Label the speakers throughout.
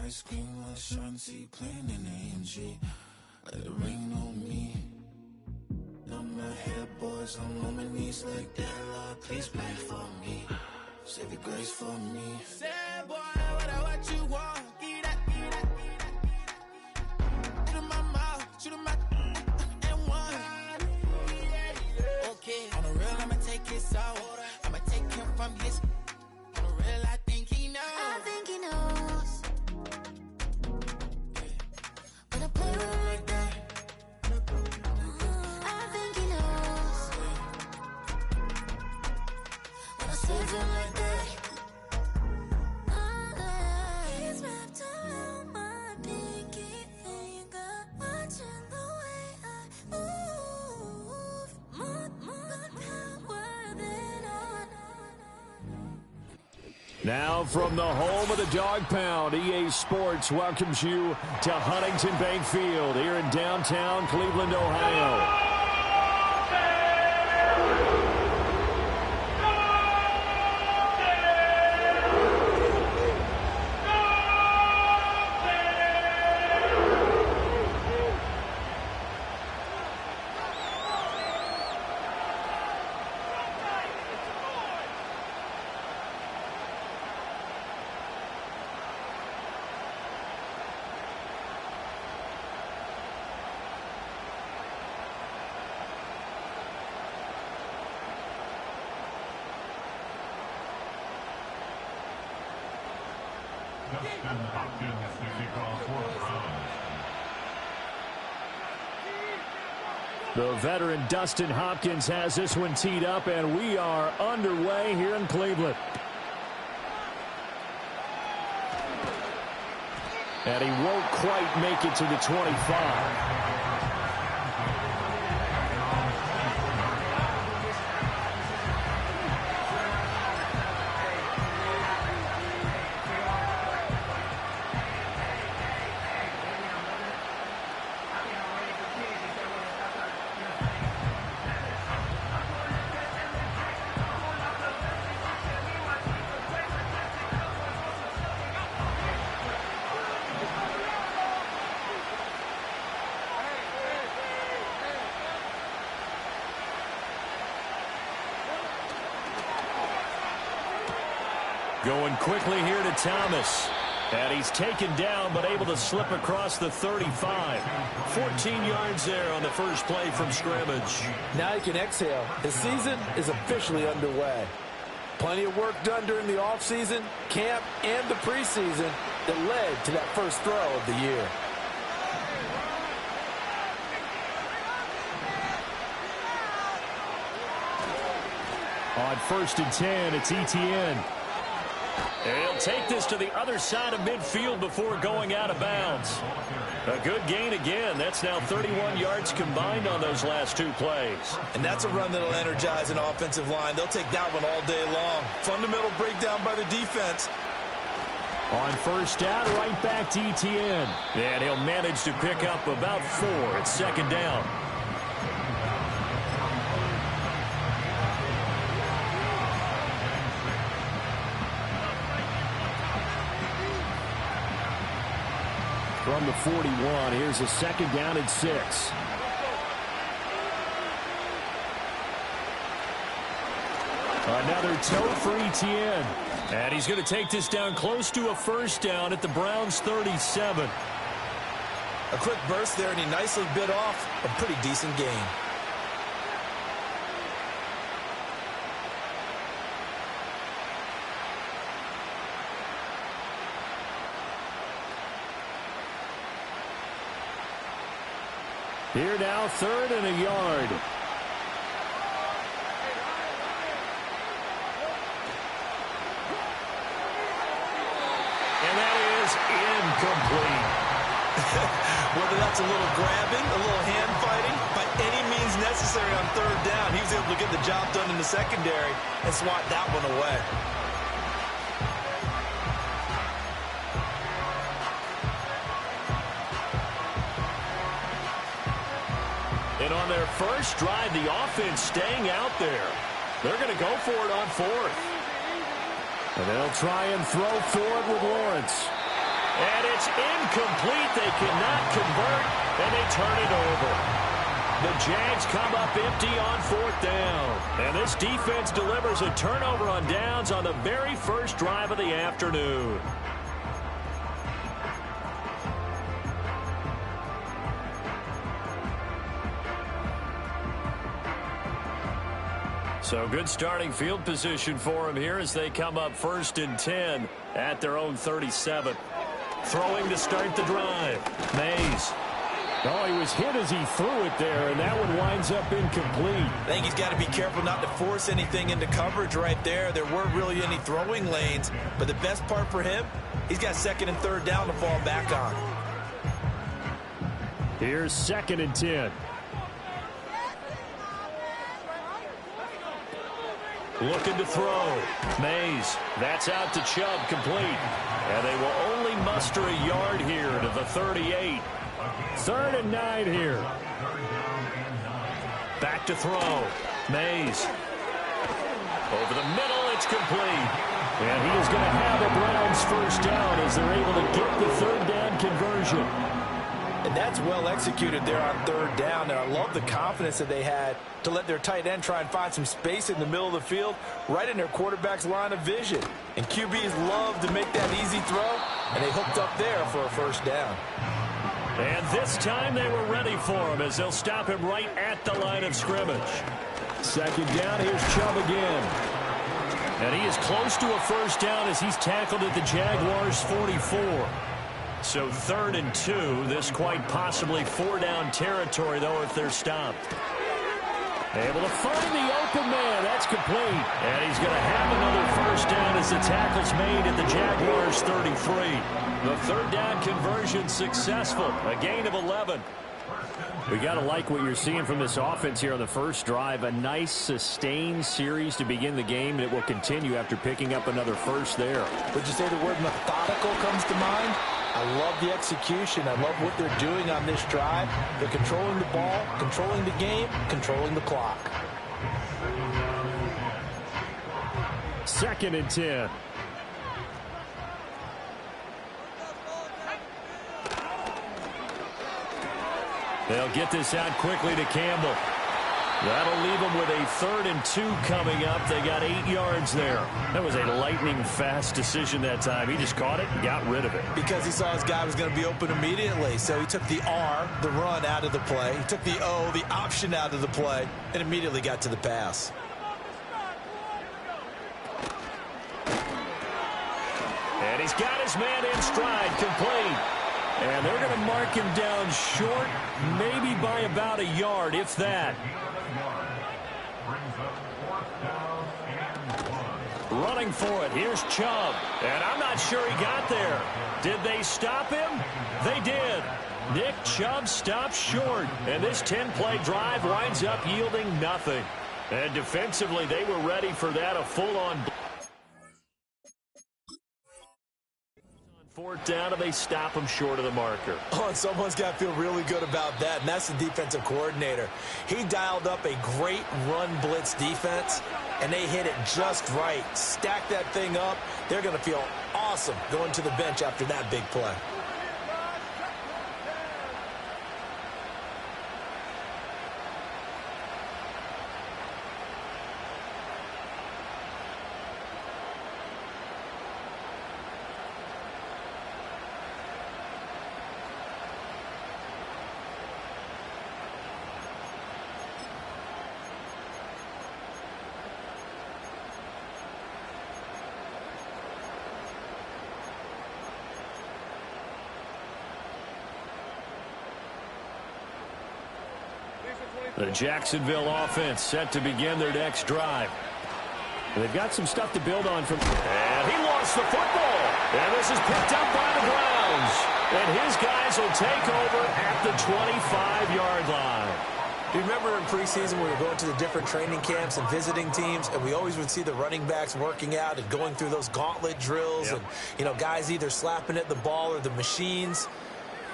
Speaker 1: ice cream, a shanty, playing in AMG. Let it rain on me. On my head, boys, I'm on my knees like that. Lord, please pray for me. Save your grace for me. Say, boy, what you want? Get that. Shoot in my mouth, shoot in my and one. Okay, on the real, I'ma take his out. I'ma take him from his. On the real, I think he knows.
Speaker 2: I think he knows. But I play with him like that. I think he knows. When I save him like that. He's wrapped around my pinky finger, watching the way I move. More power than on.
Speaker 3: Now from the home of the Dog Pound, EA Sports welcomes you to Huntington Bank Field here in downtown Cleveland, Ohio. The veteran Dustin Hopkins has this one teed up, and we are underway here in Cleveland. And he won't quite make it to the 25. Going quickly here to Thomas. And he's taken down, but able to slip across the 35. 14 yards there on the first play from scrimmage.
Speaker 4: Now you can exhale. The season is officially underway. Plenty of work done during the offseason, camp, and the preseason that led to that first throw of the year.
Speaker 3: On 1st and 10, it's ETN. He'll take this to the other side of midfield before going out of bounds. A good gain again. That's now 31 yards combined on those last two plays.
Speaker 4: And that's a run that'll energize an offensive line. They'll take that one all day long. Fundamental breakdown by the defense.
Speaker 3: On first down, right back to ETN. And he'll manage to pick up about 4 at second down. From the 41, here's a second down and 6. Another toe for ETN. And he's going to take this down close to a first down at the Browns' 37.
Speaker 4: A quick burst there, and he nicely bit off a pretty decent gain.
Speaker 3: Here now, 3rd and a yard. And that is incomplete.
Speaker 4: Whether that's a little grabbing, a little hand fighting, by any means necessary on 3rd down, he was able to get the job done in the secondary and swat that one away.
Speaker 3: And on their first drive, the offense staying out there. They're going to go for it on 4th. And they'll try and throw for it with Lawrence. And it's incomplete. They cannot convert, and they turn it over. The Jags come up empty on 4th down. And this defense delivers a turnover on downs on the very first drive of the afternoon. So good starting field position for him here as they come up 1st and 10 at their own 37. Throwing to start the drive. Mays.
Speaker 5: Oh, he was hit as he threw it there, and that one winds up incomplete.
Speaker 4: I think he's got to be careful not to force anything into coverage right there. There weren't really any throwing lanes, but the best part for him, he's got 2nd and 3rd down to fall back on.
Speaker 5: Here's 2nd and 10.
Speaker 3: Looking to throw. Mays. That's out to Chubb, complete. And they will only muster a yard here to the 38.
Speaker 5: 3rd and 9 here.
Speaker 3: Back to throw. Mays. Over the middle, it's complete.
Speaker 5: And he is going to have a Browns 1st down as they're able to get the 3rd down conversion.
Speaker 4: And that's well executed there on 3rd down. And I love the confidence that they had to let their tight end try and find some space in the middle of the field, right in their quarterback's line of vision. And QBs love to make that easy throw, and they hooked up there for a 1st down.
Speaker 3: And this time they were ready for him as they'll stop him right at the line of scrimmage.
Speaker 5: 2nd down, here's Chubb again.
Speaker 3: And he is close to a 1st down as he's tackled at the Jaguars' 44. So 3rd and 2, this quite possibly 4-down territory, though, if they're stopped. Able to find the open man. That's complete. And he's going to have another 1st down as the tackle's made at the Jaguars' 33. The 3rd down conversion successful. A gain of 11.
Speaker 5: We got to like what you're seeing from this offense here on the first drive. A nice, sustained series to begin the game, and it will continue after picking up another first there.
Speaker 4: Would you say the word methodical comes to mind? I love the execution. I love what they're doing on this drive. They're controlling the ball, controlling the game, controlling the clock.
Speaker 5: 2nd and 10.
Speaker 3: They'll get this out quickly to Campbell. That'll leave them with a 3rd and 2 coming up. They got 8 yards there. That was a lightning-fast decision that time. He just caught it and got rid of it.
Speaker 4: Because he saw his guy was going to be open immediately. So he took the R, the run, out of the play. He took the O, the option, out of the play, and immediately got to the pass.
Speaker 3: And he's got his man in stride, complete. And they're going to mark him down short, maybe by about a yard, if that. Running for it. Here's Chubb. And I'm not sure he got there. Did they stop him? They did. Nick Chubb stops short. And this 10-play drive winds up yielding nothing. And defensively, they were ready for that, a full-on. 4th down, and they him him short of the marker.
Speaker 4: Oh, and someone's got to feel really good about that, and that's the defensive coordinator. He dialed up a great run blitz defense, and they hit it just right. Stack that thing up. They're going to feel awesome going to the bench after that big play.
Speaker 3: The Jacksonville offense set to begin their next drive.
Speaker 5: They've got some stuff to build on from.
Speaker 3: And he lost the football. And this is picked up by the Browns. And his guys will take over at the 25-yard line.
Speaker 4: Do you remember in preseason we were going to the different training camps and visiting teams, and we always would see the running backs working out and going through those gauntlet drills, and, you know, guys either slapping at the ball or the machines.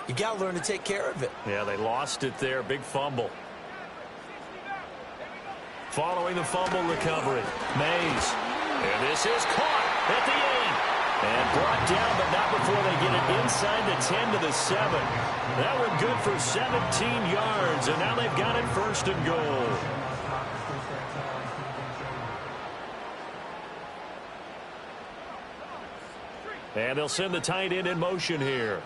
Speaker 4: You got to learn to take care of it.
Speaker 3: Yeah, they lost it there. Big fumble. Following the fumble recovery, Mays. And this is caught at the 8. And brought down, but not before they get it inside the 10 to the 7. That one good for 17 yards, and now they've got it 1st and goal. And they'll send the tight end in motion here.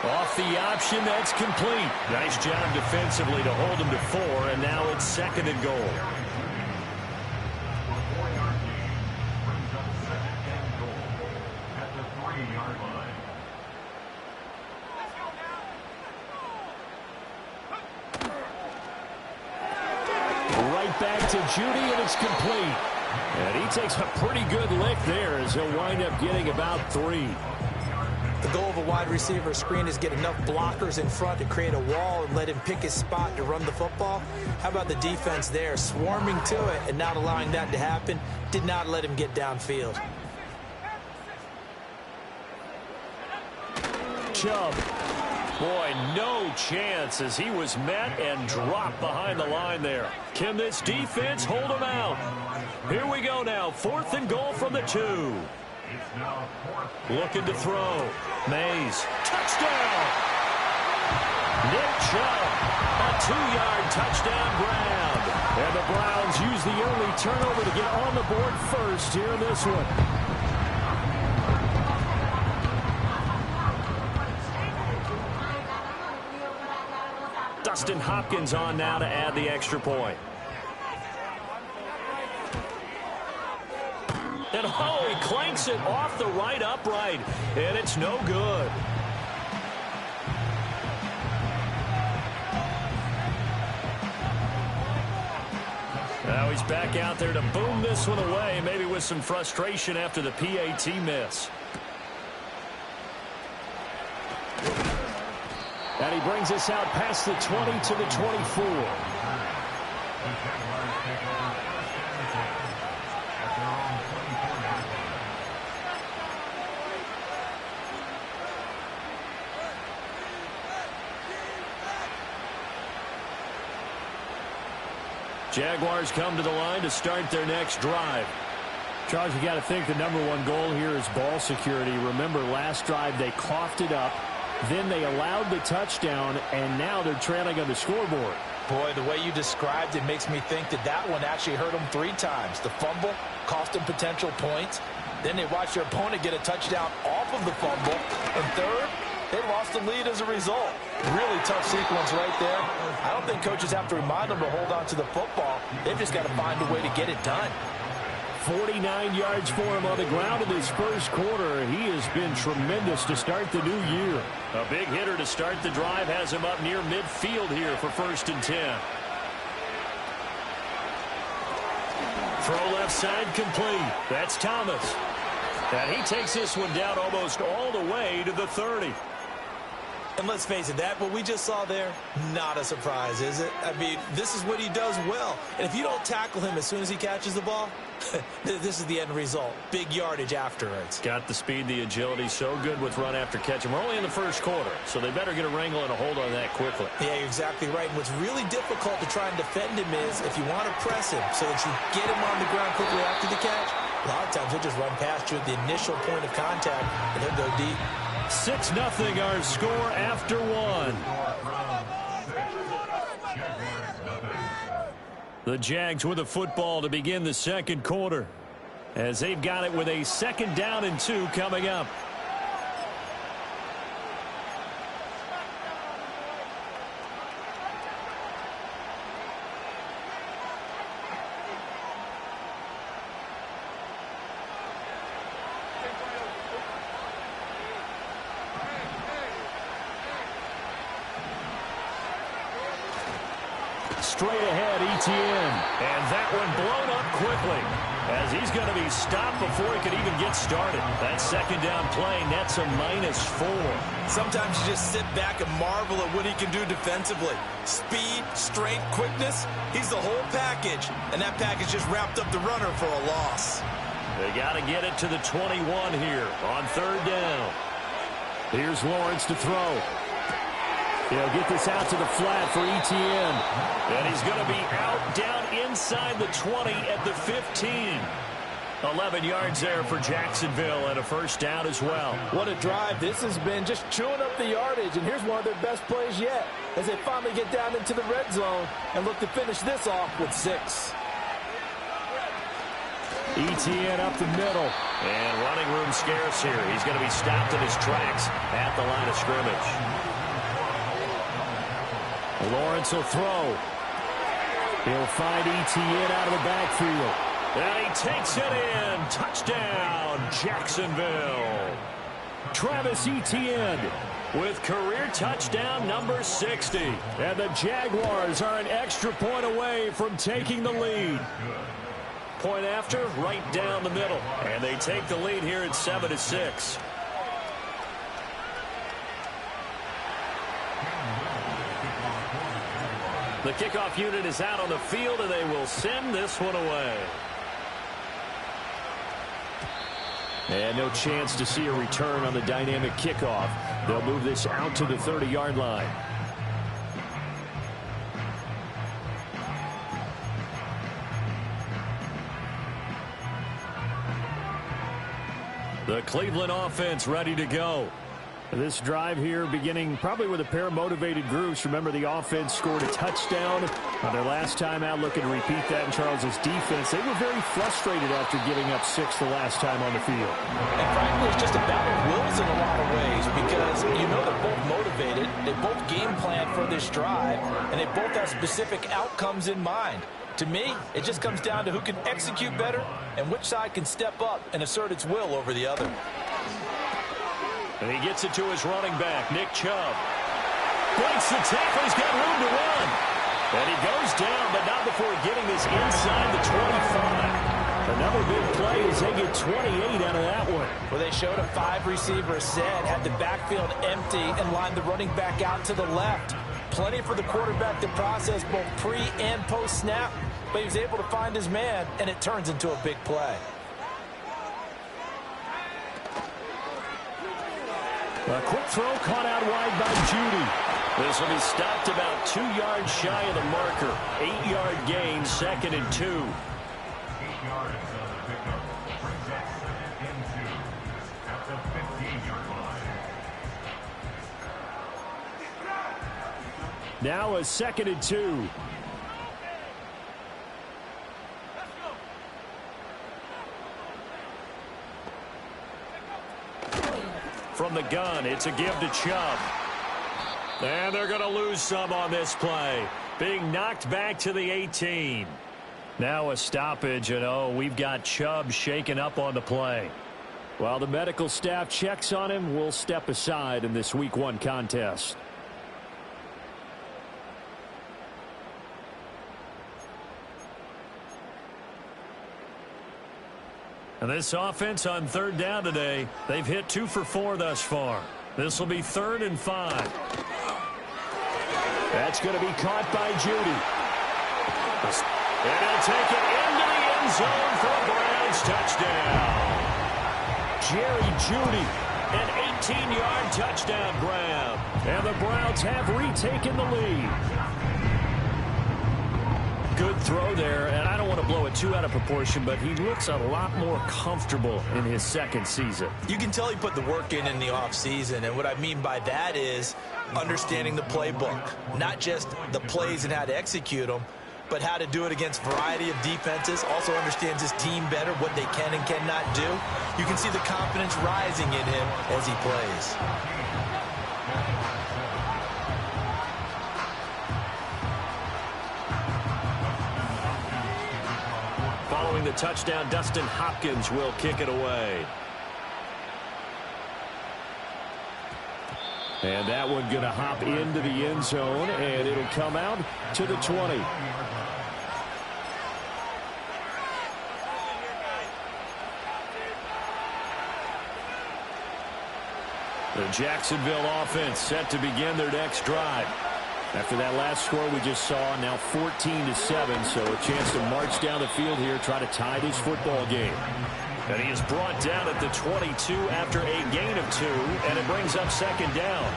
Speaker 3: Off the option, that's complete. Nice job defensively to hold him to 4, and now it's 2nd and goal. Right back to Judy, and it's complete. And he takes a pretty good lick there as he'll wind up getting about 3.
Speaker 4: The goal of a wide receiver screen is get enough blockers in front to create a wall and let him pick his spot to run the football. How about the defense there, swarming to it and not allowing that to happen? Did not let him get downfield.
Speaker 3: Chubb. Boy, no chance as he was met and dropped behind the line there. Can this defense hold him out? Here we go now. 4th and goal from the 2. Looking to throw. Mays. Touchdown! Nick Chubb. A 2-yard touchdown grab. And the Browns use the early turnover to get on the board first here in this one. Dustin Hopkins on now to add the extra point. And oh, he clanks it off the right upright, and it's no good. Now he's back out there to boom this one away, maybe with some frustration after the PAT miss. And he brings us out past the 20 to the 24. Jaguars come to the line to start their next drive.
Speaker 5: Charles, you got to think the #1 goal here is ball security. Remember, last drive they coughed it up. Then they allowed the touchdown, and now they're trailing on the scoreboard.
Speaker 4: Boy, the way you described it makes me think that that one actually hurt them 3 times. The fumble cost them potential points. Then they watched their opponent get a touchdown off of the fumble. And third, they lost the lead as a result. Really tough sequence right there. I don't think coaches have to remind them to hold on to the football. They've just got to find a way to get it done.
Speaker 5: 49 yards for him on the ground in this first quarter. He has been tremendous to start the new year.
Speaker 3: A big hitter to start the drive has him up near midfield here for 1st and 10. Throw left side complete. That's Thomas. And he takes this one down almost all the way to the 30.
Speaker 4: And let's face it, that what we just saw there, not a surprise, is it? I mean, this is what he does well. And if you don't tackle him as soon as he catches the ball, this is the end result. Big yardage afterwards.
Speaker 3: Got the speed, the agility, so good with run after catch. And we're only in the first quarter, so they better get a wrangle and a hold on that quickly.
Speaker 4: Yeah, you're exactly right. And what's really difficult to try and defend him is if you want to press him so that you get him on the ground quickly after the catch, a lot of times he'll just run past you at the initial point of contact, and he'll go deep.
Speaker 3: 6-0 our score after 1. The Jags with the football to begin the second quarter, as they've got it with a 2nd down and 2 coming up. Straight ahead, Etienne. And that one blown up quickly as he's going to be stopped before he could even get started. That 2nd down play nets a -4.
Speaker 4: Sometimes you just sit back and marvel at what he can do defensively. Speed, strength, quickness, he's the whole package. And that package just wrapped up the runner for a loss.
Speaker 3: They got to get it to the 21 here on 3rd down.
Speaker 5: Here's Lawrence to throw. He'll get this out to the flat for ETN.
Speaker 3: And he's going to be out down inside the 20 at the 15. 11 yards there for Jacksonville and a first down as well.
Speaker 4: What a drive this has been, just chewing up the yardage. And here's one of their best plays yet as they finally get down into the red zone and look to finish this off with 6.
Speaker 5: ETN up the middle.
Speaker 3: And running room scarce here. He's going to be stopped in his tracks at the line of scrimmage.
Speaker 5: Lawrence will throw. He'll find ETN out of the backfield.
Speaker 3: And he takes it in. Touchdown, Jacksonville.
Speaker 5: Travis Etienne
Speaker 3: with career touchdown number 60.
Speaker 5: And the Jaguars are an extra point away from taking the lead.
Speaker 3: Point after, right down the middle. And they take the lead here at 7-6. The kickoff unit is out on the field, and they will send this one away.
Speaker 5: And no chance to see a return on the dynamic kickoff. They'll move this out to the 30-yard line.
Speaker 3: The Cleveland offense ready to go.
Speaker 5: This drive here beginning probably with a pair of motivated groups. Remember, the offense scored a touchdown on their last time out, looking to repeat that in Charles's defense. They were very frustrated after giving up 6 the last time on the field.
Speaker 4: And frankly, it's just a battle of wills in a lot of ways because you know they're both motivated. They both game plan for this drive, and they both have specific outcomes in mind. To me, it just comes down to who can execute better and which side can step up and assert its will over the other.
Speaker 3: And he gets it to his running back, Nick Chubb. Breaks the tackle. He's got room to run. And he goes down, but not before getting this inside the 25.
Speaker 5: Another big play as they get 28 out of that one.
Speaker 4: Well, they showed a 5-receiver set, had the backfield empty, and lined the running back out to the left. Plenty for the quarterback to process both pre- and post-snap, but he was able to find his man, and it turns into a big play.
Speaker 5: A quick throw caught out wide by Judy.
Speaker 3: This will be stopped about 2 yards shy of the marker. 8-yard gain, 2nd and 2.
Speaker 6: 8 yards on the pickup. Brings that 2nd and 2 at the 15-yard line.
Speaker 5: Now a 2nd and 2.
Speaker 3: From the gun, it's a give to Chubb. And they're going to lose some on this play. Being knocked back to the 18.
Speaker 5: Now a stoppage, and we've got Chubb shaken up on the play. While the medical staff checks on him, we'll step aside in this Week 1 contest.
Speaker 3: And this offense on 3rd down today, they've hit 2 for 4 thus far. This will be 3rd and 5.
Speaker 5: That's going to be caught by Judy.
Speaker 3: And he'll take it into the end zone for a Browns touchdown.
Speaker 5: Jerry Judy.
Speaker 3: An 18-yard touchdown grab.
Speaker 5: And the Browns have retaken the lead. Good throw there, and I don't want to blow it too out of proportion, but he looks a lot more comfortable in his 2nd season.
Speaker 4: You can tell he put the work in the offseason, and what I mean by that is understanding the playbook. Not just the plays and how to execute them, but how to do it against a variety of defenses. Also understands his team better, what they can and cannot do. You can see the confidence rising in him as he plays.
Speaker 3: Following the touchdown, Dustin Hopkins will kick it away.
Speaker 5: And that one going to hop into the end zone, and it'll come out to the 20. The Jacksonville offense set to begin their next drive. After that last score we just saw, now 14-7, so a chance to march down the field here, try to tie this football game.
Speaker 3: And he is brought down at the 22 after a gain of 2, and it brings up 2nd down.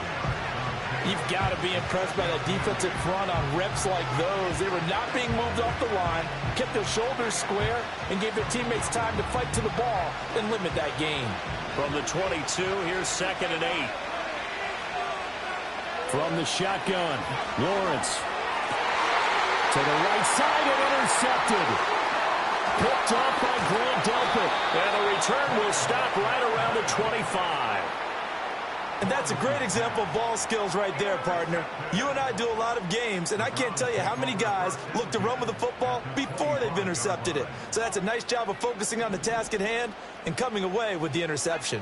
Speaker 4: You've got to be impressed by that defensive front on reps like those. They were not being moved off the line, kept their shoulders square, and gave their teammates time to fight to the ball and limit that gain.
Speaker 3: From the 22, here's 2nd and 8.
Speaker 5: From the shotgun, Lawrence. To the right side and intercepted. Picked off by Grant Delpit.
Speaker 3: And the return will stop right around the 25.
Speaker 4: And that's a great example of ball skills right there, partner. You and I do a lot of games, and I can't tell you how many guys look to run with the football before they've intercepted it. So that's a nice job of focusing on the task at hand and coming away with the interception.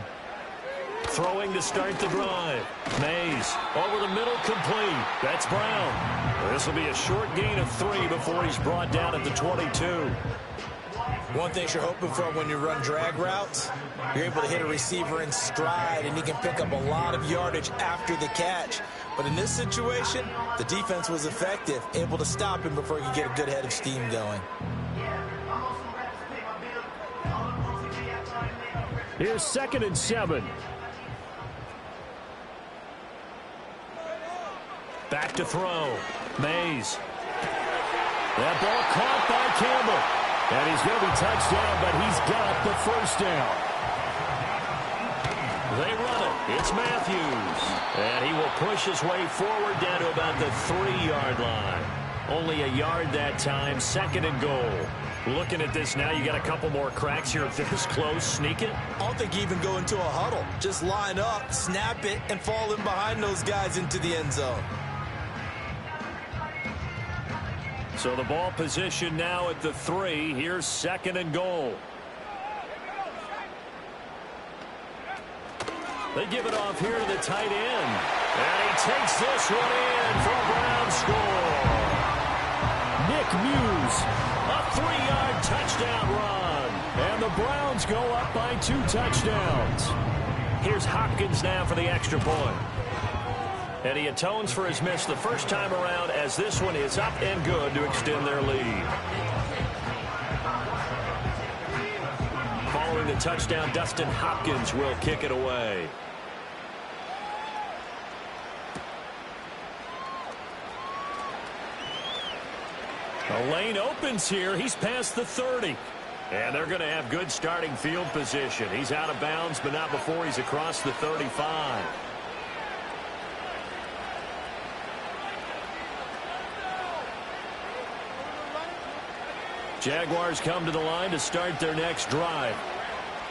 Speaker 3: Throwing to start the drive. Mays over the middle, complete. That's Brown. This will be a short gain of 3 before he's brought down at the 22.
Speaker 4: One thing you're hoping for when you run drag routes, you're able to hit a receiver in stride, and he can pick up a lot of yardage after the catch. But in this situation, the defense was effective, able to stop him before he could get a good head of steam going.
Speaker 5: Here's 2nd and 7.
Speaker 3: Back to throw. Mays. That ball caught by Campbell. And he's going to be touched down, but he's got the first down. They run it. It's Matthews. And he will push his way forward down to about the 3-yard line. Only a yard that time. 2nd and goal. Looking at this now, you got a couple more cracks here. If this close, sneak it.
Speaker 4: I don't think you even go into a huddle. Just line up, snap it, and fall in behind those guys into the end zone.
Speaker 3: So the ball position now at the 3. Here's 2nd and goal. They give it off here to the tight end. And he takes this one in for a Brown score.
Speaker 5: Nick Muse.
Speaker 3: A 3-yard touchdown run.
Speaker 5: And the Browns go up by 2 touchdowns.
Speaker 3: Here's Hopkins now for the extra point. And he atones for his miss the first time around, as this one is up and good to extend their lead. Following the touchdown, Dustin Hopkins will kick it away. The lane opens here. He's past the 30. And they're going to have good starting field position. He's out of bounds, but not before he's across the 35. Jaguars come to the line to start their next drive.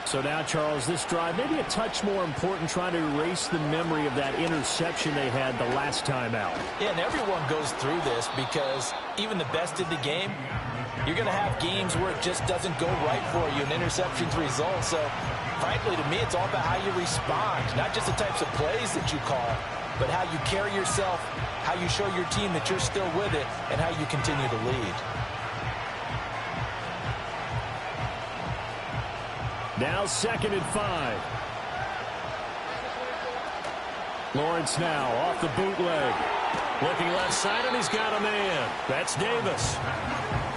Speaker 5: So now, Charles, this drive maybe a touch more important, trying to erase the memory of that interception they had the last time out.
Speaker 4: Yeah, and everyone goes through this because even the best in the game, you're going to have games where it just doesn't go right for you, and interceptions result. So, frankly, to me, it's all about how you respond, not just the types of plays that you call, but how you carry yourself, how you show your team that you're still with it, and how you continue to lead.
Speaker 5: Now 2nd and 5. Lawrence now off the bootleg.
Speaker 3: Looking left side, and he's got a man. That's Davis.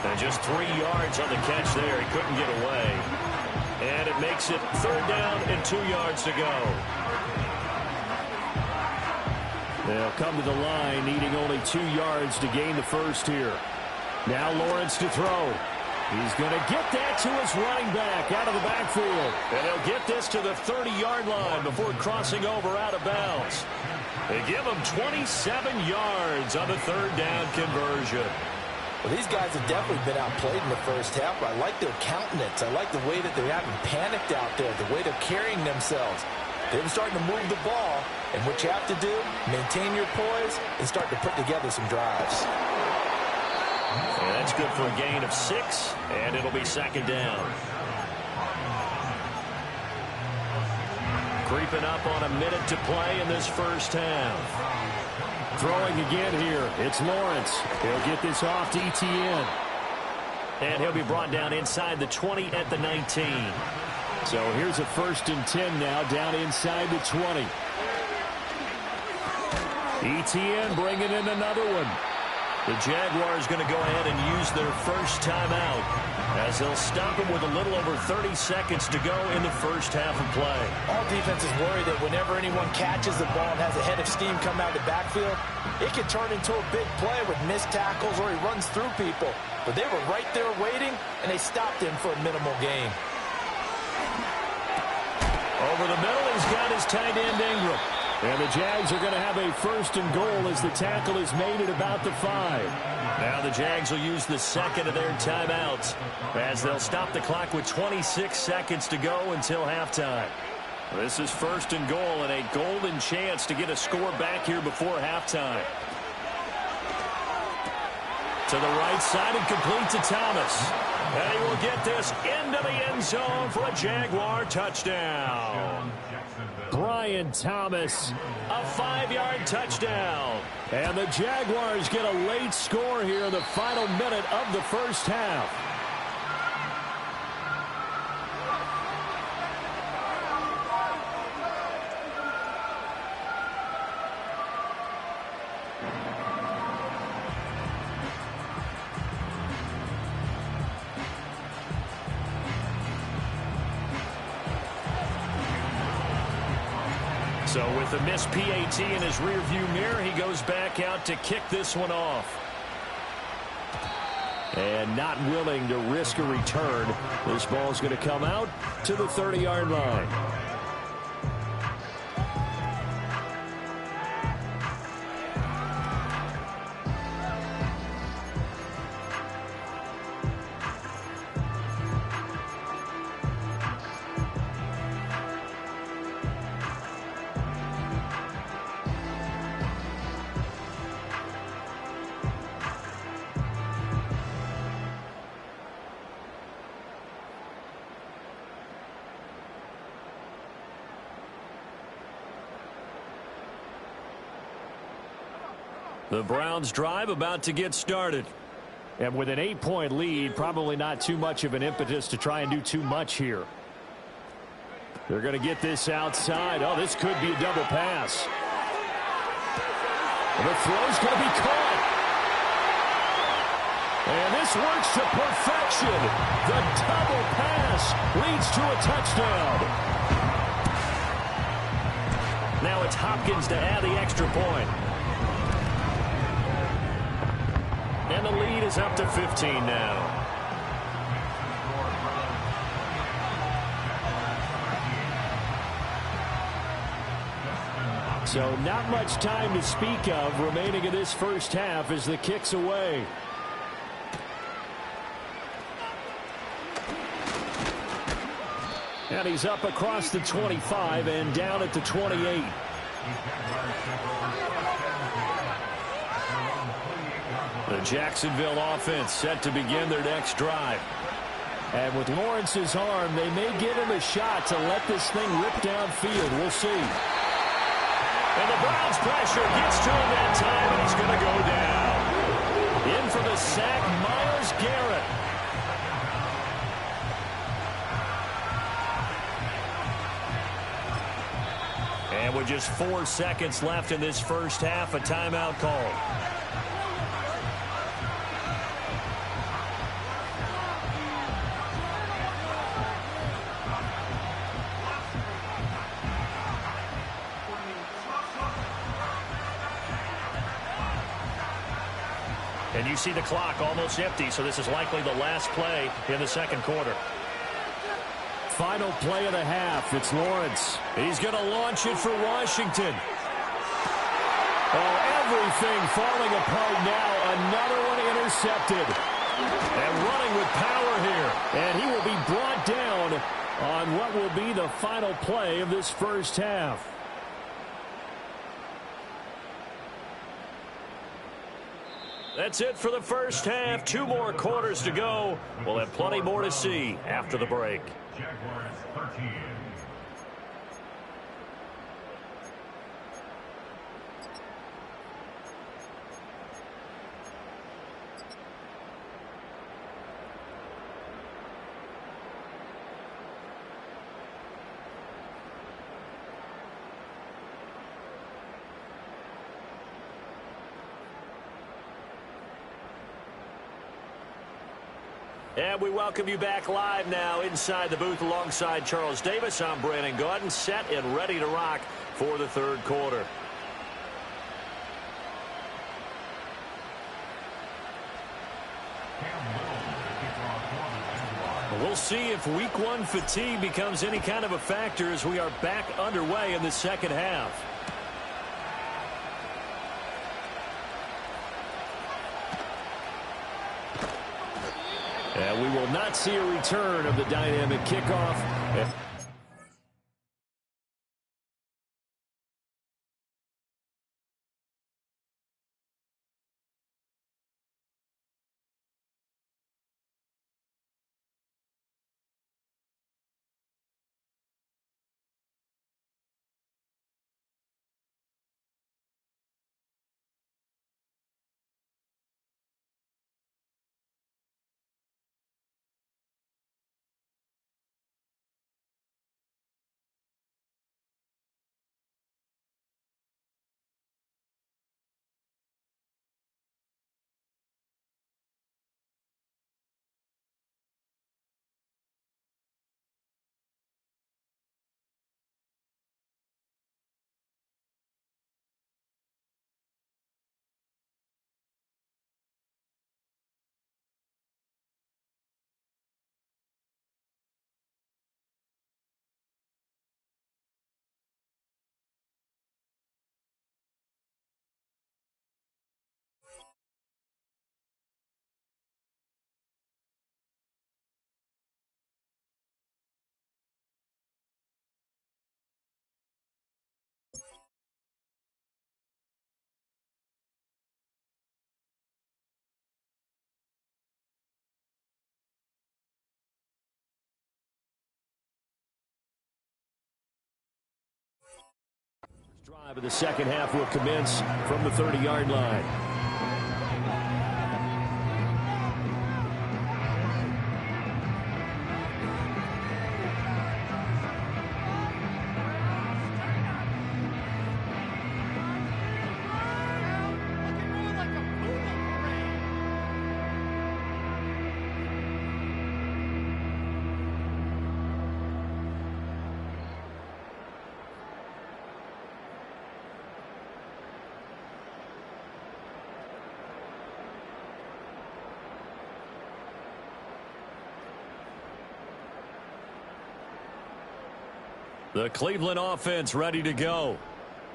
Speaker 3: And just 3 yards on the catch there. He couldn't get away. And it makes it 3rd down and 2 yards to go.
Speaker 5: They'll come to the line, needing only 2 yards to gain the first here. Now Lawrence to throw. He's going to get that to his running back out of the backfield.
Speaker 3: And he'll get this to the 30-yard line before crossing over out of bounds. They give him 27 yards on the 3rd down conversion.
Speaker 4: Well, these guys have definitely been outplayed in the first half, but I like their countenance. I like the way that they're having panicked out there, the way they're carrying themselves. They're starting to move the ball, and what you have to do, maintain your poise and start to put together some drives.
Speaker 3: And that's good for a gain of 6, and it'll be 2nd down. Creeping up on a minute to play in this first half.
Speaker 5: Throwing again here. It's Lawrence. He'll get this off to Etienne.
Speaker 3: And he'll be brought down inside the 20 at the 19.
Speaker 5: So here's a 1st and 10 now, down inside the 20. Etienne bringing in another one.
Speaker 3: The Jaguars going to go ahead and use their first timeout. as they'll stop him with a little over 30 seconds to go in the first half of play.
Speaker 4: All defenses worry that whenever anyone catches the ball and has a head of steam come out of the backfield, it can turn into a big play with missed tackles or he runs through people. But they were right there waiting, and they stopped him for a minimal gain.
Speaker 3: Over the middle, he's got his tight end Ingram.
Speaker 5: And the Jags are going to have a first and goal as the tackle is made at about the 5.
Speaker 3: Now the Jags will use the second of their timeouts as they'll stop the clock with 26 seconds to go until halftime. This is first and goal and a golden chance to get a score back here before halftime. To the right side and complete to Thomas. And he will get this into the end zone for a Jaguar touchdown.
Speaker 5: Brian Thomas,
Speaker 3: a 5-yard touchdown.
Speaker 5: And the Jaguars get a late score here in the final minute of the first half.
Speaker 3: So with the missed PAT in his rearview mirror, he goes back out to kick this one off.
Speaker 5: And not willing to risk a return. This ball's going to come out to the 30-yard line.
Speaker 3: The Browns drive about to get started.
Speaker 5: And with an 8-point lead, probably not too much of an impetus to try and do too much here. They're going to get this outside. Oh, this could be a double pass. And the throw's going to be caught. And this works to perfection. The double pass leads to a touchdown.
Speaker 3: Now it's Hopkins to add the extra point. And the lead is up to 15 now.
Speaker 5: So not much time to speak of remaining in this first half as the kick's away. And he's up across the 25 and down at the 28.
Speaker 3: The Jacksonville offense set to begin their next drive.
Speaker 5: And with Lawrence's arm, they may give him a shot to let this thing rip downfield. We'll see.
Speaker 3: And the Browns pressure gets to him that time, and he's going to go down. In for the sack, Myles Garrett. And with just 4 seconds left in this first half, a timeout call. And you see the clock almost empty, so this is likely the last play in the second quarter.
Speaker 5: Final play of the half. It's Lawrence.
Speaker 3: He's going to launch it for Washington.
Speaker 5: Oh, everything falling apart now. Another one intercepted.
Speaker 3: And running with power here.
Speaker 5: And he will be brought down on what will be the final play of this first half.
Speaker 3: That's it for the first half. 2 more quarters to go. We'll have plenty more to see after the break.
Speaker 6: Jaguars 13.
Speaker 3: And we welcome you back live now inside the booth alongside Charles Davis. I'm Brandon Gaudin, set and ready to rock for the third quarter. We'll see if week one fatigue becomes any kind of a factor as we are back underway in the second half. And we will not see a return of the dynamic kickoff. Drive of the second half will commence from the 30-yard line. The Cleveland offense ready to go.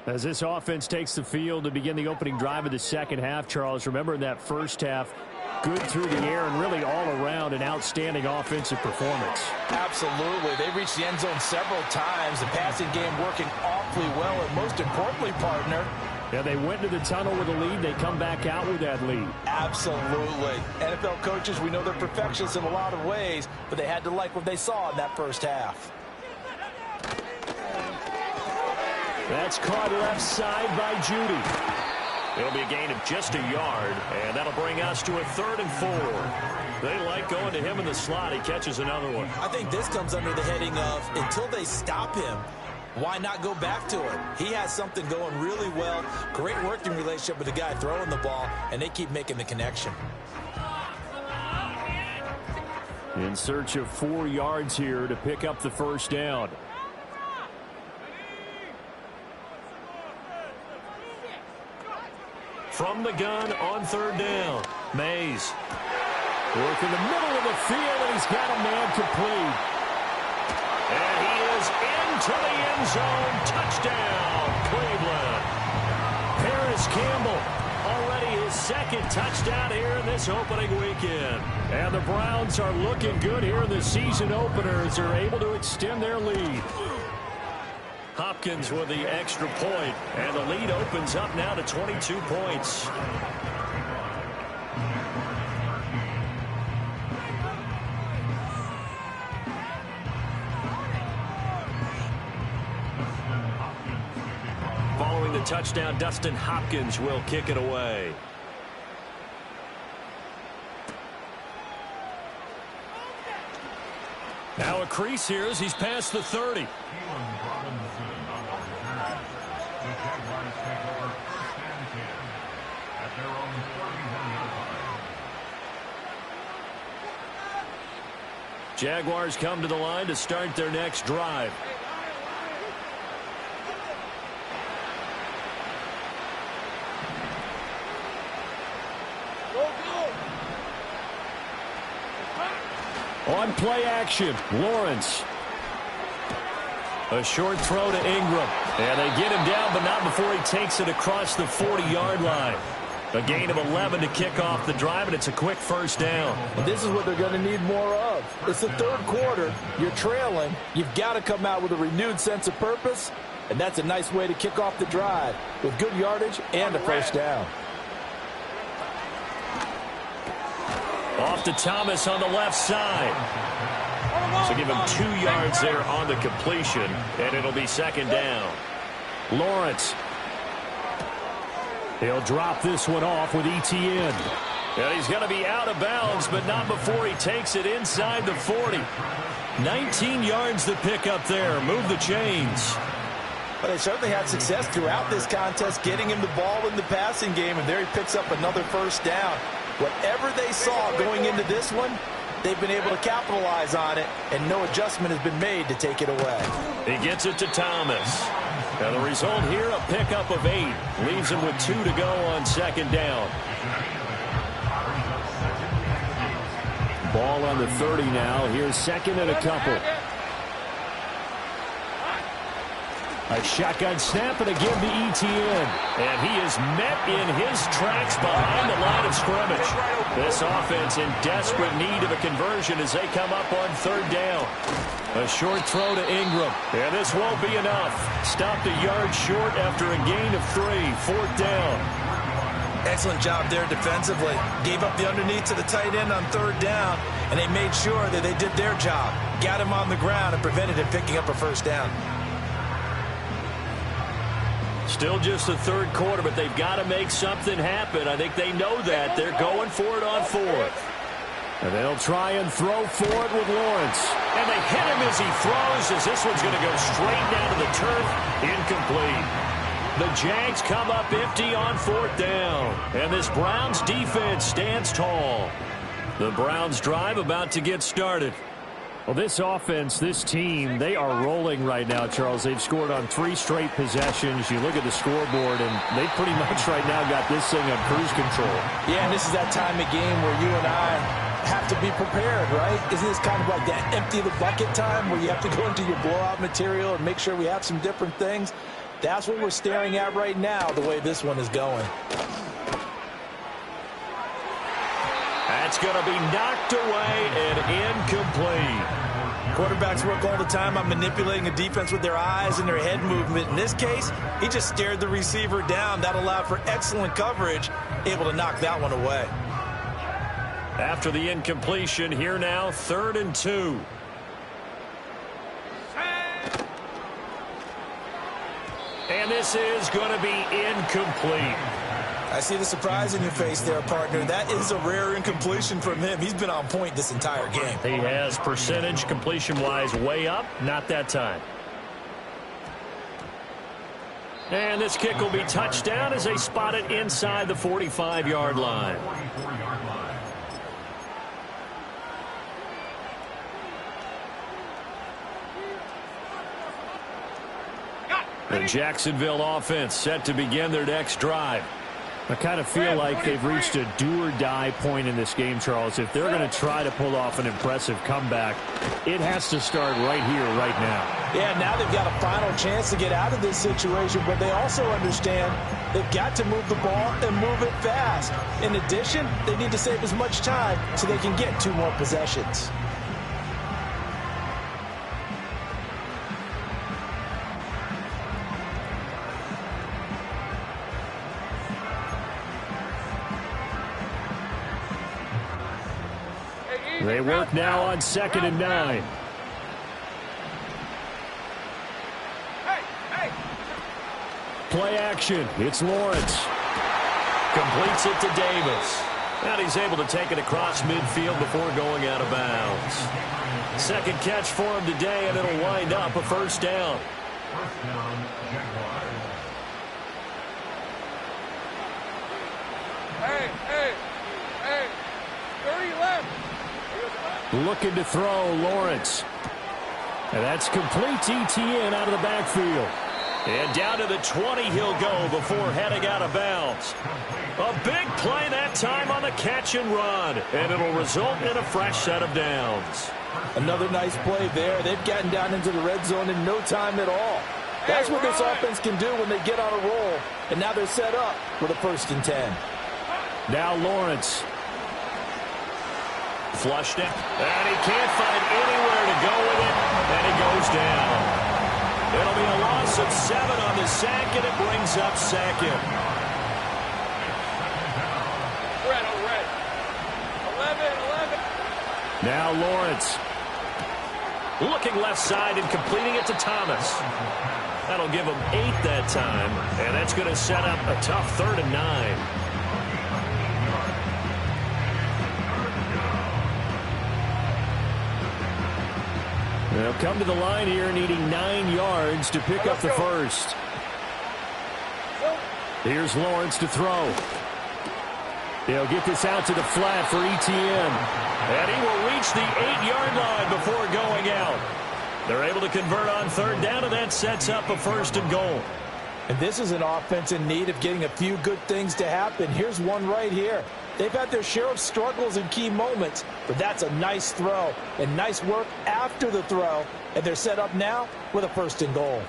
Speaker 3: As this offense takes the field to begin the opening drive of the second half, Charles, remember in that first half, good through the air and really all around an outstanding offensive performance.
Speaker 4: Absolutely. They reached the end zone several times. The passing game working awfully well, and most importantly, partner,
Speaker 5: yeah, they went to the tunnel with a lead. They come back out with that lead.
Speaker 4: Absolutely. NFL coaches, we know they're perfectionists in a lot of ways, but they had to like what they saw in that first half.
Speaker 3: That's caught left side by Judy. It'll be a gain of just a yard, and that'll bring us to a 3rd and 4. They like going to him in the slot. He catches another one.
Speaker 4: I think this comes under the heading of until they stop him, why not go back to him? He has something going really well. Great working relationship with the guy throwing the ball, and they keep making the connection.
Speaker 5: In search of 4 yards here to pick up the first down.
Speaker 3: From the gun on 3rd down, Mays. Work in the middle of the field, and he's got a man complete. And he is into the end zone. Touchdown, Cleveland. Paris Campbell, already his 2nd touchdown here in this opening weekend. And the Browns are looking good here in the season opener as they're able to extend their lead. Hopkins with the extra point, and the lead opens up now to 22 points. Following the touchdown, Dustin Hopkins will kick it away. Now a crease here as he's past the 30. Jaguars come to the line to start their next drive. On play action, Lawrence. A short throw to Ingram. And they get him down, but not before he takes it across the 40-yard line. A gain of 11 to kick off the drive, and it's a quick first down.
Speaker 4: And this is what they're going to need more of. It's the third quarter. You're trailing. You've got to come out with a renewed sense of purpose, and that's a nice way to kick off the drive with good yardage and a first down.
Speaker 3: Off to Thomas on the left side. So give him 2 yards there on the completion, and it'll be second down.
Speaker 5: Lawrence. He'll drop this one off with ETN.
Speaker 3: And he's going to be out of bounds, but not before he takes it inside the 40. 19 yards to pick up there. Move the chains.
Speaker 4: But they certainly had success throughout this contest, getting him the ball in the passing game, and there he picks up another first down. Whatever they saw going into this one, they've been able to capitalize on it, and no adjustment has been made to take it away.
Speaker 3: He gets it to Thomas. And the result here, a pickup of 8. Leaves him with 2 to go on second down.
Speaker 5: Ball on the 30 now. Here's second and a couple. A shotgun snap and again to ETN.
Speaker 3: And he is met in his tracks behind the line of scrimmage. This offense in desperate need of a conversion as they come up on third down. A short throw to Ingram. And this won't be enough. Stopped a yard short after a gain of 3. Fourth down.
Speaker 4: Excellent job there defensively. Gave up the underneath to the tight end on third down, and they made sure that they did their job. Got him on the ground and prevented him picking up a first down.
Speaker 3: Still just the third quarter, but they've got to make something happen. I think they know that. They're going for it on fourth.
Speaker 5: And they'll try and throw for it with Lawrence.
Speaker 3: And they hit him as he throws, as this one's going to go straight down to the turf. Incomplete. The Jags come up empty on fourth down. And this Browns defense stands tall. The Browns drive about to get started.
Speaker 5: Well, this offense, this team, they are rolling right now, Charles. They've scored on 3 straight possessions. You look at the scoreboard, and they pretty much right now got this thing on cruise control.
Speaker 4: Yeah, and this is that time of game where you and I have to be prepared, right? Isn't this kind of like that empty the bucket time where you have to go into your blowout material and make sure we have some different things? That's what we're staring at right now, the way this one is going.
Speaker 3: That's going to be knocked away and incomplete.
Speaker 4: Quarterbacks work all the time on manipulating a defense with their eyes and their head movement. In this case, he just stared the receiver down. That allowed for excellent coverage, able to knock that one away.
Speaker 3: After the incompletion, here now, 3rd and 2. And this is going to be incomplete.
Speaker 4: I see the surprise in your face there, partner. That is a rare incompletion from him. He's been on point this entire game.
Speaker 3: He has percentage completion-wise way up. Not that time. And this kick will be touchdown as they spot it inside the 45-yard line. The Jacksonville offense set to begin their next drive.
Speaker 5: I kind of feel like they've reached a do-or-die point in this game, Charles. If they're going to try to pull off an impressive comeback, it has to start right here, right now.
Speaker 4: Yeah, now they've got a final chance to get out of this situation, but they also understand they've got to move the ball and move it fast. In addition, they need to save as much time so they can get 2 more possessions.
Speaker 5: They work now on 2nd and 9. Play action. It's Lawrence.
Speaker 3: Completes it to Davis. And he's able to take it across midfield before going out of bounds. Second catch for him today, and it'll wind up a first down.
Speaker 6: First down, Jaguars.
Speaker 7: Hey, 30 left.
Speaker 5: Looking to throw, Lawrence. And that's complete ETN out of the backfield.
Speaker 3: And down to the 20 he'll go before heading out of bounds. A big play that time on the catch and run. And it'll result in a fresh set of downs.
Speaker 4: Another nice play there. They've gotten down into the red zone in no time at all. That's what this offense can do when they get on a roll. And now they're set up with a 1st and 10.
Speaker 5: Now Lawrence.
Speaker 3: Flushed it. And he can't find anywhere to go with it. And he goes down. It'll be a loss of 7 on the sack, and it brings up 2nd.
Speaker 7: Red. 11.
Speaker 5: Now Lawrence.
Speaker 3: Looking left side and completing it to Thomas. That'll give him 8 that time, and that's going to set up a tough 3rd and 9.
Speaker 5: They'll come to the line here needing 9 yards to pick up the first. Here's Lawrence to throw. They'll get this out to the flat for ETN.
Speaker 3: And he will reach the 8-yard line before going out. They're able to convert on 3rd down, and that sets up a 1st and goal.
Speaker 4: And this is an offense in need of getting a few good things to happen. Here's one right here. They've had their share of struggles in key moments, but that's a nice throw and nice work after the throw. And they're set up now with a 1st and goal.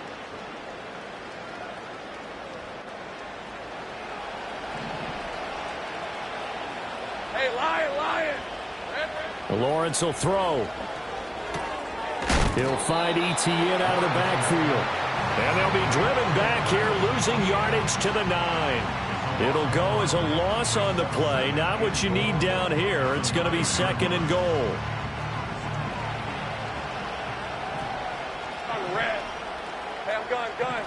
Speaker 7: Hey, Lion.
Speaker 5: Lawrence will throw. He'll find ETN out of the backfield.
Speaker 3: And they'll be driven back here, losing yardage to the 9. It'll go as a loss on the play. Not what you need down here. It's going to be 2nd and goal.
Speaker 7: Red. Hey, I'm gun.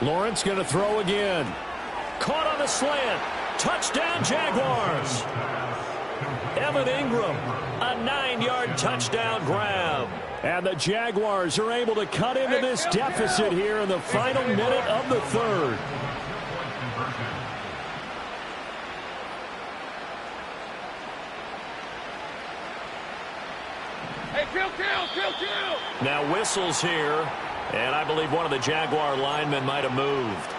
Speaker 5: Lawrence going to throw again.
Speaker 3: Caught on the slant. Touchdown, Jaguars. Evan Ingram, a 9-yard touchdown grab.
Speaker 5: And the Jaguars are able to cut into this deficit here in the final minute of the 3rd.
Speaker 7: Hey, kill.
Speaker 3: Now whistles here, and I believe one of the Jaguar linemen might have moved.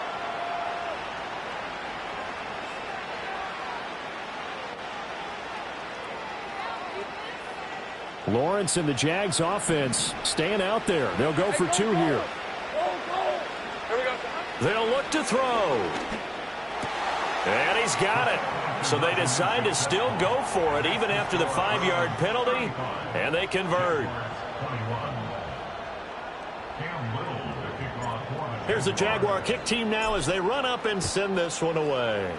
Speaker 5: Lawrence and the Jags offense staying out there. They'll go for 2 here.
Speaker 7: Here we go.
Speaker 3: They'll look to throw. And he's got it. So they decide to still go for it even after the 5-yard penalty, and they convert. Here's the Jaguar kick team now as they run up and send this one away.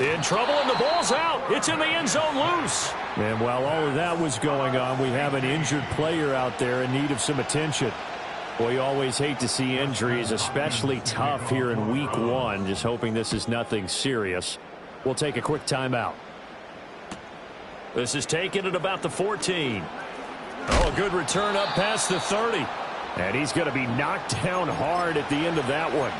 Speaker 3: In trouble, and the ball's out. It's in the end zone loose.
Speaker 5: And while all of that was going on, we have an injured player out there in need of some attention. Well, you always hate to see injuries, especially tough here in week 1. Just hoping this is nothing serious. We'll take a quick timeout.
Speaker 3: This is taken at about the 14. Oh, a good return up past the 30.
Speaker 5: And he's going to be knocked down hard at the end of that one.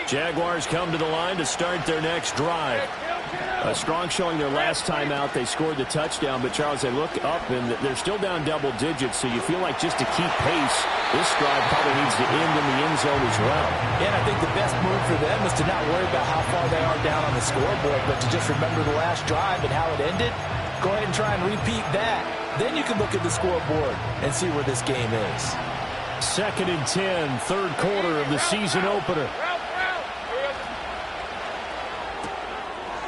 Speaker 3: Jaguars come to the line to start their next drive.
Speaker 5: A strong showing their last time out. They scored the touchdown, but Charles, they look up and they're still down double digits, so you feel like just to keep pace, this drive probably needs to end in the end zone as well.
Speaker 4: And I think the best move for them is to not worry about how far they are down on the scoreboard, but to just remember the last drive and how it ended. Go ahead and try and repeat that. Then you can look at the scoreboard and see where this game is.
Speaker 5: 2nd and 10, 3rd quarter of the season opener.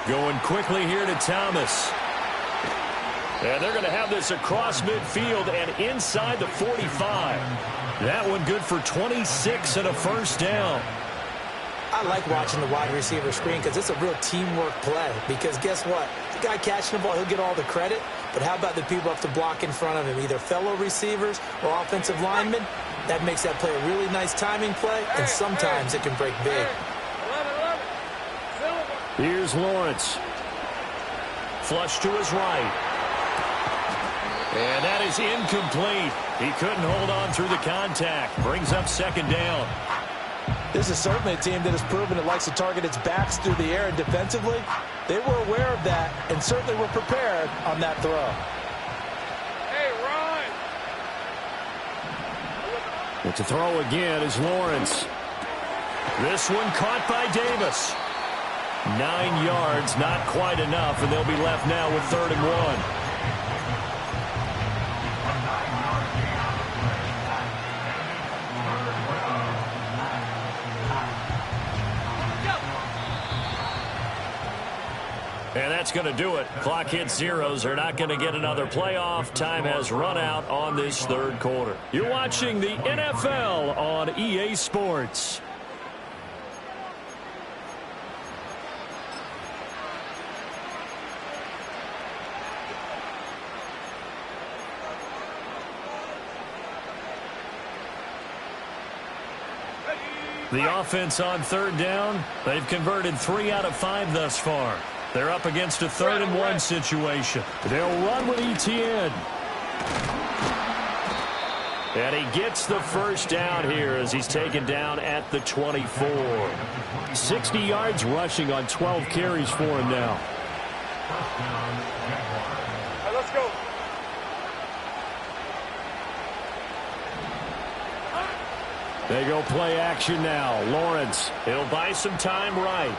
Speaker 3: Going quickly here to Thomas. And they're going to have this across midfield and inside the 45. That one good for 26 and a 1st down.
Speaker 8: I like watching the wide receiver screen because it's a real teamwork play. Because guess what? The guy catching the ball, he'll get all the credit. But how about the people up to block in front of him, either fellow receivers or offensive linemen? That makes that play a really nice timing play, and sometimes it can break big.
Speaker 5: Here's Lawrence.
Speaker 3: flush to his right. And that is incomplete. He couldn't hold on through the contact. Brings up second down.
Speaker 4: This is certainly a team that has proven it likes to target its backs through the air, and defensively, they were aware of that and certainly were prepared on that throw.
Speaker 7: Hey, Ryan!
Speaker 5: But to throw again is Lawrence.
Speaker 3: This one caught by Davis. 9 yards, not quite enough, and they'll be left now with 3rd and 1. And that's going to do it. Clock hits zeros. They're not going to get another playoff. Time has run out on this 3rd quarter. You're watching the NFL on EA Sports. The offense on 3rd down, they've converted 3 out of 5 thus far. They're up against a 3rd and 1 situation.
Speaker 5: They'll run with Etienne.
Speaker 3: And he gets the first down here as he's taken down at the 24.
Speaker 5: 60 yards rushing on 12 carries for him now.
Speaker 7: Hey, let's go.
Speaker 5: They go play action now. Lawrence.
Speaker 3: He'll buy some time right.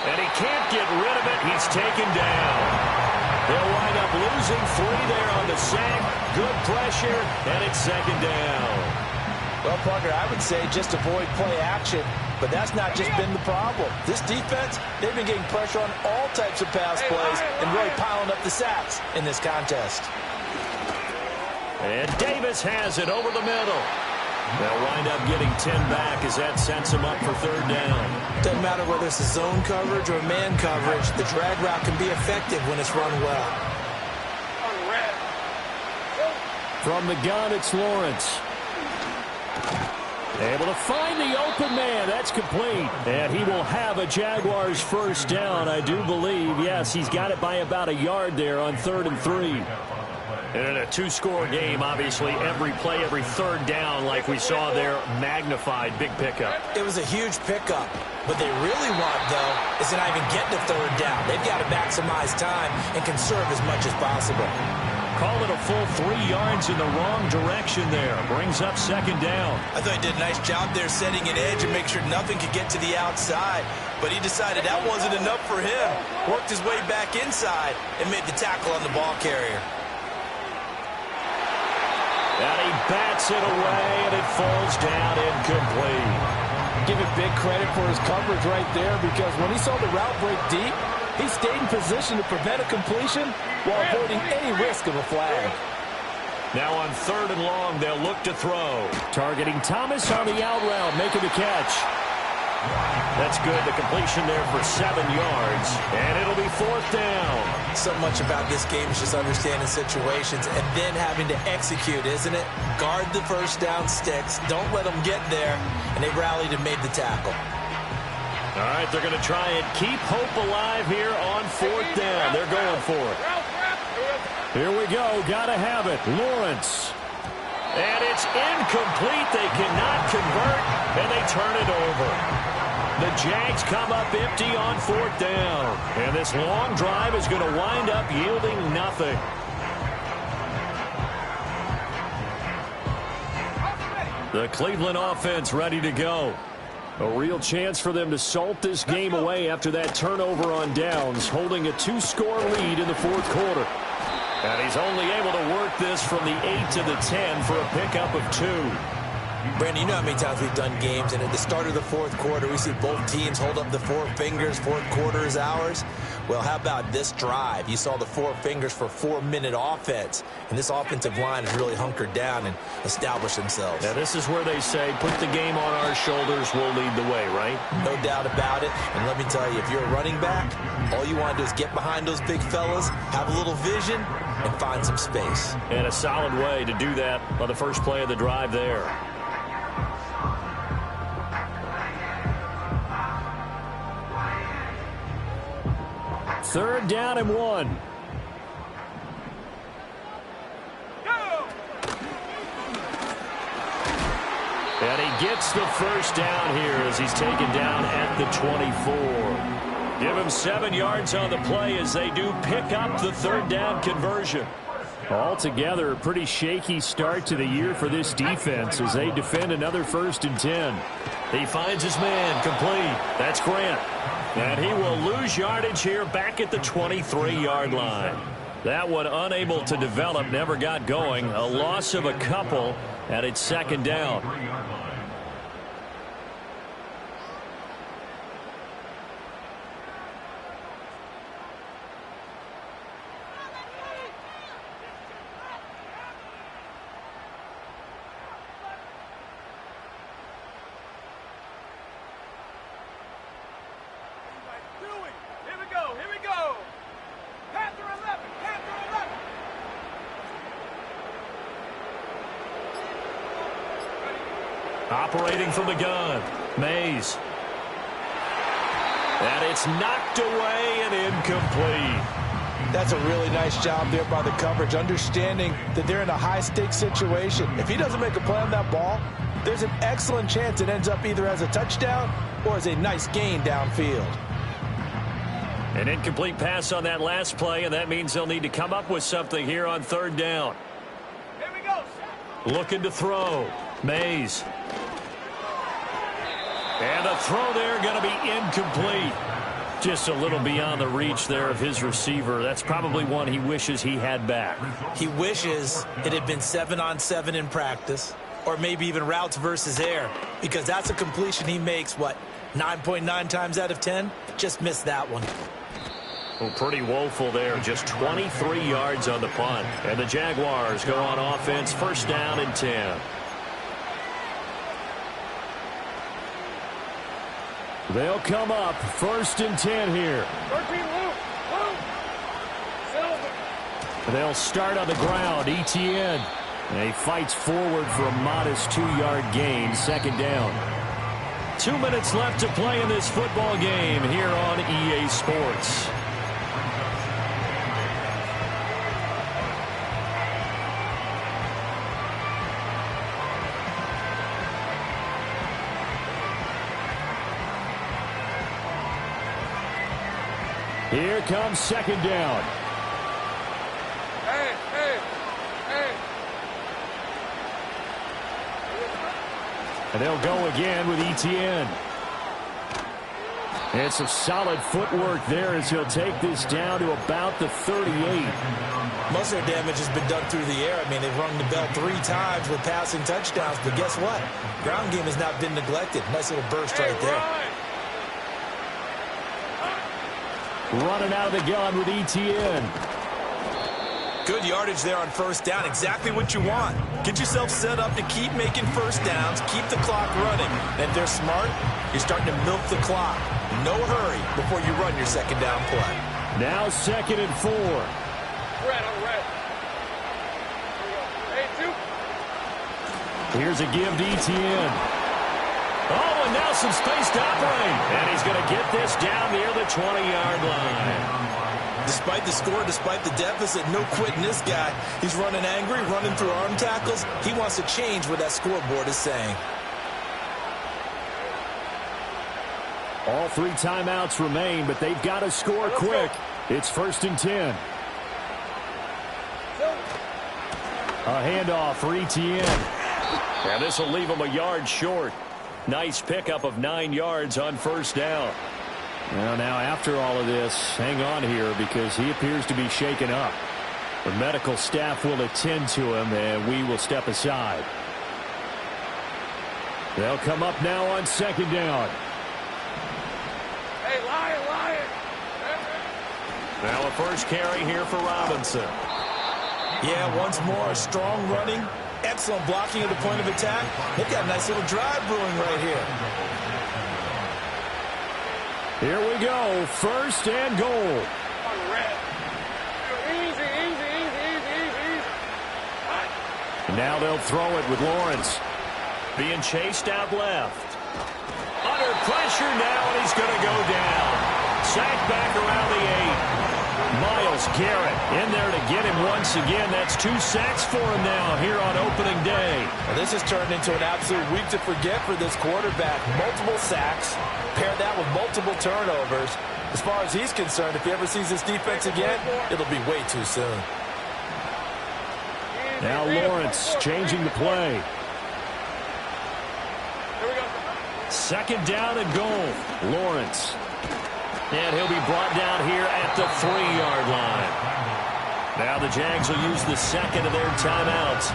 Speaker 3: And he can't get rid of it. He's taken down. They'll wind up losing 3 there on the sack. Good pressure, and it's 2nd down.
Speaker 4: Well, Parker, I would say just avoid play action, but that's not just been the problem. This defense, they've been getting pressure on all types of pass plays and really piling up the sacks in this contest.
Speaker 3: And Davis has it over the middle. They'll wind up getting 10 back as that sets him up for 3rd down.
Speaker 8: Doesn't matter whether it's a zone coverage or man coverage, the drag route can be effective when it's run well.
Speaker 5: From the gun, it's Lawrence. Able to find the open man. That's complete. And he will have a Jaguars first down, I do believe. Yes, he's got it by about a yard there on 3rd and 3.
Speaker 3: And in a 2-score game, obviously, every play, every 3rd down, like we saw there, magnified. Big pickup.
Speaker 8: It was a huge pickup. What they really want, though, is to not even get to 3rd down. They've got to maximize time and conserve as much as possible.
Speaker 3: Call it a full 3 yards in the wrong direction there. Brings up 2nd down.
Speaker 8: I thought he did a nice job there setting an edge and make sure nothing could get to the outside. But he decided that wasn't enough for him. Worked his way back inside and made the tackle on the ball carrier.
Speaker 3: And he bats it away, and it falls down incomplete.
Speaker 4: Give him big credit for his coverage right there, because when he saw the route break deep, he stayed in position to prevent a completion while avoiding any risk of a flag.
Speaker 3: Now on 3rd and long, they'll look to throw.
Speaker 5: Targeting Thomas on the out route, making the catch.
Speaker 3: That's good. The completion there for 7 yards, and it'll be 4th down.
Speaker 8: So much about this game is just understanding situations and then having to execute, isn't it? Guard the first down sticks. Don't let them get there. And they rallied and made the tackle.
Speaker 3: All right, they're going to try and keep hope alive here on 4th down. They're going for it.
Speaker 5: Here we go. Got to have it. Lawrence.
Speaker 3: And it's incomplete. They cannot convert, and they turn it over. The Jags come up empty on 4th down. And this long drive is going to wind up yielding nothing. The Cleveland offense ready to go.
Speaker 5: A real chance for them to salt this game away after that turnover on downs, holding a 2-score lead in the 4th quarter.
Speaker 3: And he's only able to work this from the 8 to the 10 for a pickup of 2.
Speaker 8: Brandon, you know how many times we've done games, and at the start of the 4th quarter, we see both teams hold up the 4 fingers, 4th quarter is ours. Well, how about this drive? You saw the 4 fingers for 4-minute offense, and this offensive line has really hunkered down and established themselves.
Speaker 3: Now, this is where they say, put the game on our shoulders, we'll lead the way, right?
Speaker 8: No doubt about it, and let me tell you, if you're a running back, all you want to do is get behind those big fellas, have a little vision, and find some space.
Speaker 3: And a solid way to do that on the first play of the drive there.
Speaker 5: 3rd down and 1. And he gets the 1st down here as he's taken down at the 24. Give him 7 yards on the play as they do pick up the 3rd down conversion. Altogether, a pretty shaky start to the year for this defense as they defend another 1st and 10. He finds his man complete. That's Grant. And he will lose yardage here back at the 23-yard line. That one unable to develop, never got going. A loss of a couple, and it's 2nd down. Operating from the gun, Mays. And it's knocked away and incomplete.
Speaker 4: That's a really nice job there by the coverage, understanding that they're in a high-stakes situation. If he doesn't make a play on that ball, there's an excellent chance it ends up either as a touchdown or as a nice gain downfield.
Speaker 5: An incomplete pass on that last play, and that means they'll need to come up with something here on 3rd down.
Speaker 7: Here we go.
Speaker 5: Looking to throw. Mays. And the throw there going to be incomplete. Just a little beyond the reach there of his receiver. That's probably one he wishes he had back.
Speaker 8: He wishes it had been 7-on-7 in practice, or maybe even routes versus air, because that's a completion he makes, 9.9 times out of 10? Just missed that one.
Speaker 5: Well, pretty woeful there. Just 23 yards on the punt. And the Jaguars go on offense, 1st down and 10. They'll come up 1st and 10 here.
Speaker 7: 13, Luke. Silver.
Speaker 5: They'll start on the ground. ETN. And he fights forward for a modest 2-yard gain. 2nd down. 2 minutes left to play in this football game here on EA Sports. Here comes 2nd down.
Speaker 7: Hey.
Speaker 5: And they'll go again with ETN. And some solid footwork there as he'll take this down to about the 38.
Speaker 8: Most of their damage has been done through the air. I mean, they've rung the bell 3 times with passing touchdowns, but guess what? Ground game has not been neglected. Nice little burst right there.
Speaker 5: Running out of the gun with ETN.
Speaker 8: Good yardage there on 1st down. Exactly what you want. Get yourself set up to keep making 1st downs, keep the clock running. And if they're smart, you're starting to milk the clock. No hurry before you run your 2nd down play.
Speaker 5: Now 2nd and 4.
Speaker 7: Red, I'm red. Hey, 2.
Speaker 5: Here's a give to ETN. Oh, and now some space to operate. And he's going to get this down near the 20-yard line.
Speaker 8: Despite the score, despite the deficit, no quitting this guy. He's running angry, running through arm tackles. He wants to change what that scoreboard is saying.
Speaker 5: All 3 timeouts remain, but they've got to score quick. It's 1st and 10. A handoff for ETN. And this will leave him a yard short. Nice pickup of 9 yards on 1st down. Well, now after all of this, hang on here because he appears to be shaken up. The medical staff will attend to him, and we will step aside. They'll come up now on 2nd down.
Speaker 7: Hey, Lion.
Speaker 5: Now a first carry here for Robinson.
Speaker 8: Yeah, once more, strong running. Excellent blocking at the point of attack. They've got a nice little drive brewing right here.
Speaker 5: Here we go. 1st and goal.
Speaker 7: On red. Easy.
Speaker 5: Now they'll throw it with Lawrence. Being chased out left. Under pressure now, and he's going to go down. Sacked back around the 8.
Speaker 3: Myles Garrett in there to get him once again. That's 2 sacks for him now here on opening day.
Speaker 4: And this has turned into an absolute week to forget for this quarterback. Multiple sacks, pair that with multiple turnovers. As far as he's concerned, if he ever sees this defense again, it'll be way too soon.
Speaker 5: Now Lawrence changing the play. Second down and goal. Lawrence. And he'll be brought down here at the 3-yard line. Now the Jags will use the second of their timeouts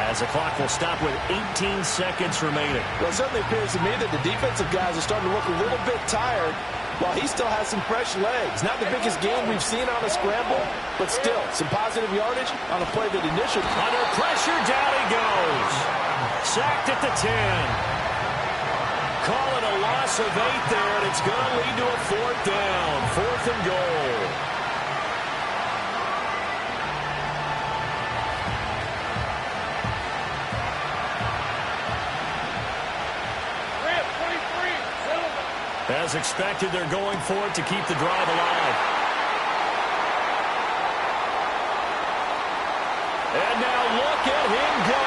Speaker 5: as the clock will stop with 18 seconds remaining.
Speaker 4: Well, it certainly appears to me that the defensive guys are starting to look a little bit tired while he still has some fresh legs. Not the biggest game we've seen on a scramble, but still some positive yardage on a play that initially.
Speaker 3: Under pressure, down he goes. Sacked at the 10. Call it a loss of 8 there, and it's going to lead to a 4th down. 4th and goal. As expected, they're going for it to keep the drive alive. And now look at him go.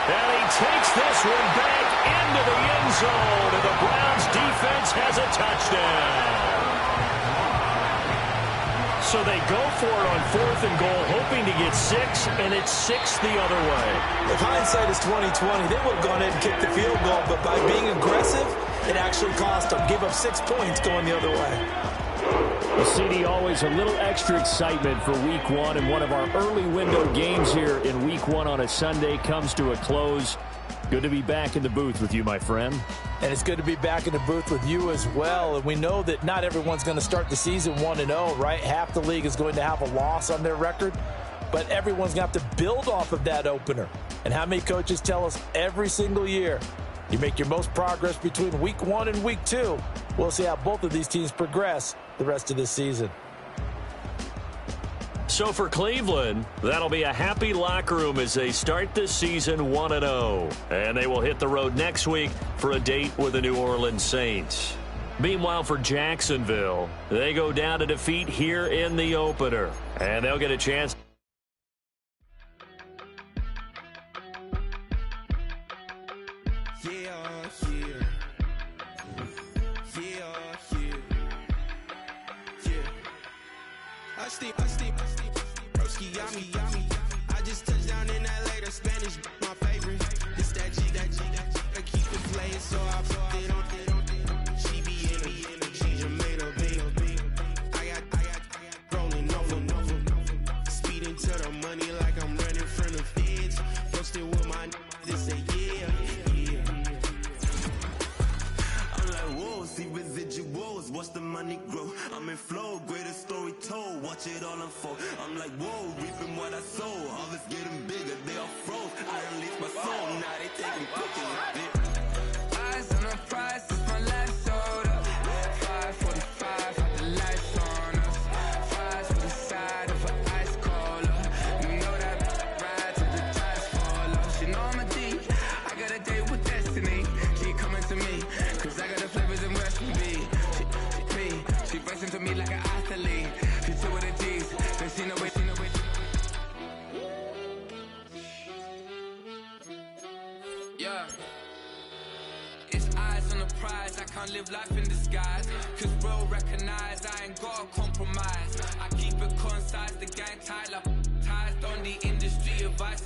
Speaker 3: And he takes this one back into the end zone, and the Browns defense has a touchdown. So they go for it on 4th and goal, hoping to get 6, and it's 6 the other way.
Speaker 8: If hindsight is 20/20, they would have gone in and kicked the field goal, but by being aggressive, it actually cost them. Give up 6 points going the other way.
Speaker 5: Well, CD, always a little extra excitement for Week 1, and one of our early window games here in Week 1 on a Sunday comes to a close. Good to be back in the booth with you, my friend.
Speaker 4: And it's good to be back in the booth with you as well. And we know that not everyone's going to start the season 1-0, right? Half the league is going to have a loss on their record. But everyone's going to have to build off of that opener. And how many coaches tell us every single year, you make your most progress between Week 1 and Week 2. We'll see how both of these teams progress the rest of this season.
Speaker 3: So for Cleveland, that'll be a happy locker room as they start this season 1-0. And they will hit the road next week for a date with the New Orleans Saints. Meanwhile, for Jacksonville, they go down to defeat here in the opener. And they'll get a chance.
Speaker 1: I just touched down in LA, the Spanish, my favorite. It's that G, I keep it playing, so I put it on. She be in it, she just made a big. I got rolling over, speeding to the money like I'm running from the feds. Posted with my they say yeah. I'm like, whoa, see residuals, watch the money grow. I'm in flow, greatest story told, watch it all unfold. I'm like, whoa, reaping what I sow, harvest getting bigger, they all froze. I unleashed my soul, now they taking pictures of it. Eyes on the prize, it's my last soda. 5:45, had the lights on us. Fries with the side of an ice cola. You know that ride till the tides fall off. She know I'm a D, I got a date with destiny. She coming to me, cause I got the flavors in West B. She racing to me like an athlete. She two with the G's, then she know it. Yeah. It's eyes on the prize, I can't live life in disguise. Cause bro recognize I ain't gotta compromise. I keep it concise, the gang tight like ties on the industry advice.